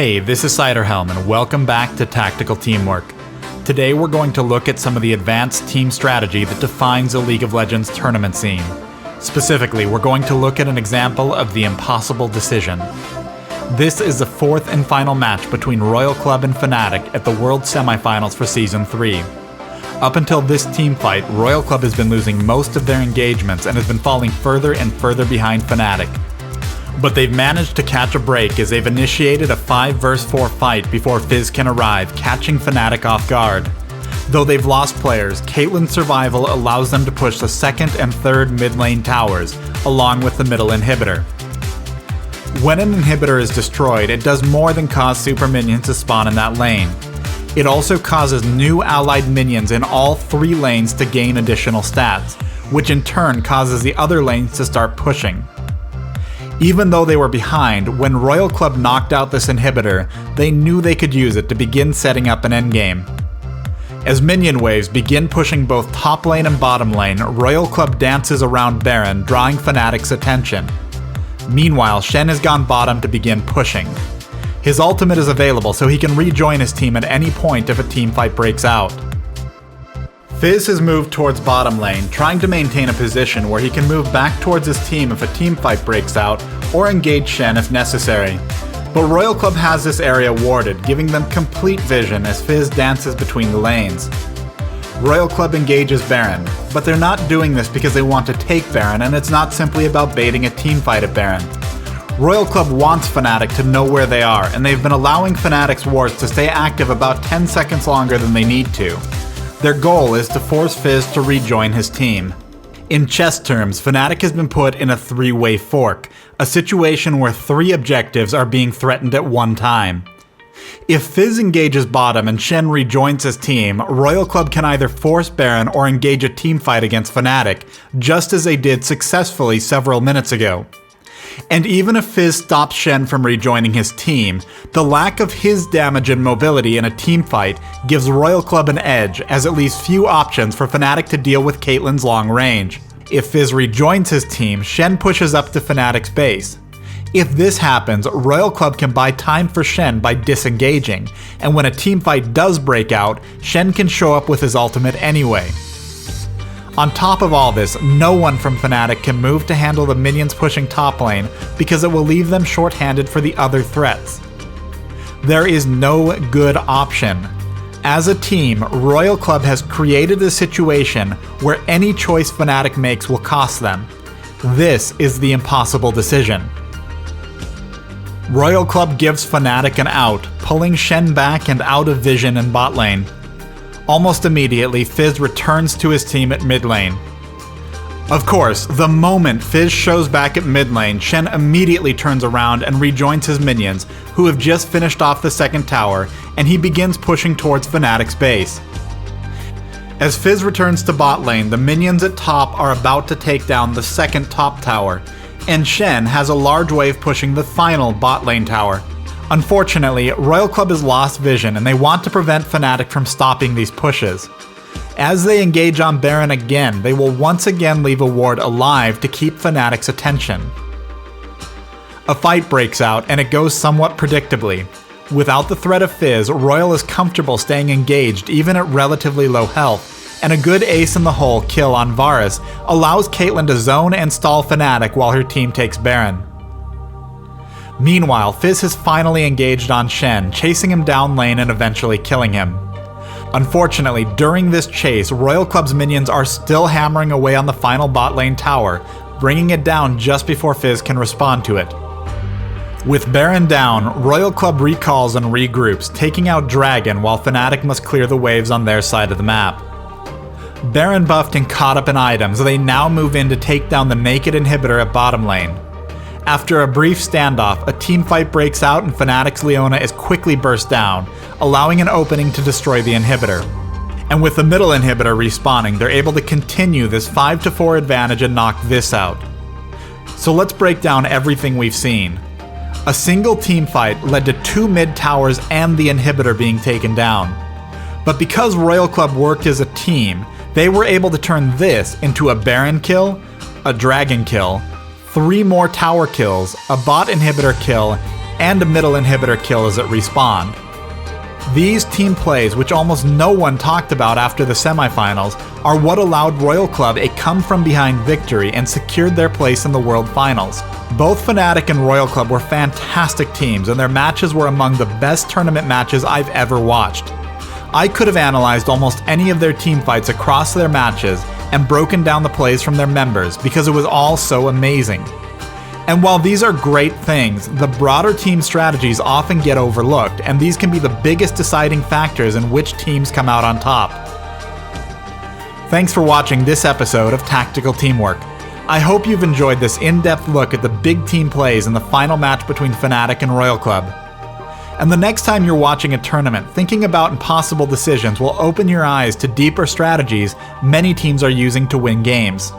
Hey, this is Ciderhelm and welcome back to Tactical Teamwork. Today we're going to look at some of the advanced team strategy that defines the League of Legends tournament scene. Specifically, we're going to look at an example of the impossible decision. This is the fourth and final match between Royal Club and Fnatic at the World Semifinals for Season 3. Up until this team fight, Royal Club has been losing most of their engagements and has been falling further and further behind Fnatic. But they've managed to catch a break as they've initiated a 5 vs 4 fight before Fizz can arrive, catching Fnatic off guard. Though they've lost players, Caitlyn's survival allows them to push the second and third mid lane towers, along with the middle inhibitor. When an inhibitor is destroyed, it does more than cause super minions to spawn in that lane. It also causes new allied minions in all 3 lanes to gain additional stats, which in turn causes the other lanes to start pushing. Even though they were behind, when Royal Club knocked out this inhibitor, they knew they could use it to begin setting up an endgame. As minion waves begin pushing both top lane and bottom lane, Royal Club dances around Baron, drawing Fnatic's attention. Meanwhile, Shen has gone bottom to begin pushing. His ultimate is available so he can rejoin his team at any point if a teamfight breaks out. Fizz has moved towards bottom lane, trying to maintain a position where he can move back towards his team if a teamfight breaks out, or engage Shen if necessary. But Royal Club has this area warded, giving them complete vision as Fizz dances between the lanes. Royal Club engages Baron, but they're not doing this because they want to take Baron, and it's not simply about baiting a teamfight at Baron. Royal Club wants Fnatic to know where they are, and they've been allowing Fnatic's wards to stay active about 10 seconds longer than they need to. Their goal is to force Fizz to rejoin his team. In chess terms, Fnatic has been put in a 3-way fork, a situation where 3 objectives are being threatened at one time. If Fizz engages bottom and Shen rejoins his team, Royal Club can either force Baron or engage a teamfight against Fnatic, just as they did successfully several minutes ago. And even if Fizz stops Shen from rejoining his team, the lack of his damage and mobility in a teamfight gives Royal Club an edge, as it leaves few options for Fnatic to deal with Caitlyn's long range. If Fizz rejoins his team, Shen pushes up to Fnatic's base. If this happens, Royal Club can buy time for Shen by disengaging, and when a teamfight does break out, Shen can show up with his ultimate anyway. On top of all this, no one from Fnatic can move to handle the minions pushing top lane because it will leave them short-handed for the other threats. There is no good option. As a team, Royal Club has created a situation where any choice Fnatic makes will cost them. This is the impossible decision. Royal Club gives Fnatic an out, pulling Shen back and out of vision in bot lane. Almost immediately, Fizz returns to his team at mid lane. Of course, the moment Fizz shows back at mid lane, Shen immediately turns around and rejoins his minions, who have just finished off the second tower, and he begins pushing towards Fnatic's base. As Fizz returns to bot lane, the minions at top are about to take down the second top tower, and Shen has a large wave pushing the final bot lane tower. Unfortunately, Royal Club has lost vision and they want to prevent Fnatic from stopping these pushes. As they engage on Baron again, they will once again leave a ward alive to keep Fnatic's attention. A fight breaks out and it goes somewhat predictably. Without the threat of Fizz, Royal is comfortable staying engaged even at relatively low health, and a good ace in the hole kill on Varus allows Caitlyn to zone and stall Fnatic while her team takes Baron. Meanwhile, Fizz has finally engaged on Shen, chasing him down lane and eventually killing him. Unfortunately, during this chase, Royal Club's minions are still hammering away on the final bot lane tower, bringing it down just before Fizz can respond to it. With Baron down, Royal Club recalls and regroups, taking out Dragon while Fnatic must clear the waves on their side of the map. Baron buffed and caught up in items, they now move in to take down the naked inhibitor at bottom lane. After a brief standoff, a teamfight breaks out and Fnatic's Leona is quickly burst down, allowing an opening to destroy the inhibitor. And with the middle inhibitor respawning, they're able to continue this 5-4 advantage and knock this out. So let's break down everything we've seen. A single teamfight led to 2 mid towers and the inhibitor being taken down. But because Royal Club worked as a team, they were able to turn this into a Baron kill, a Dragon kill, 3 more tower kills, a bot inhibitor kill, and a middle inhibitor kill as it respawned. These team plays, which almost no one talked about after the semifinals, are what allowed Royal Club a come-from-behind victory and secured their place in the World Finals. Both Fnatic and Royal Club were fantastic teams, and their matches were among the best tournament matches I've ever watched. I could have analyzed almost any of their team fights across their matches and broken down the plays from their members because it was all so amazing. And while these are great things, the broader team strategies often get overlooked, and these can be the biggest deciding factors in which teams come out on top. Thanks for watching this episode of Tactical Teamwork. I hope you've enjoyed this in-depth look at the big team plays in the final match between Fnatic and Royal Club. And the next time you're watching a tournament, thinking about impossible decisions will open your eyes to deeper strategies many teams are using to win games.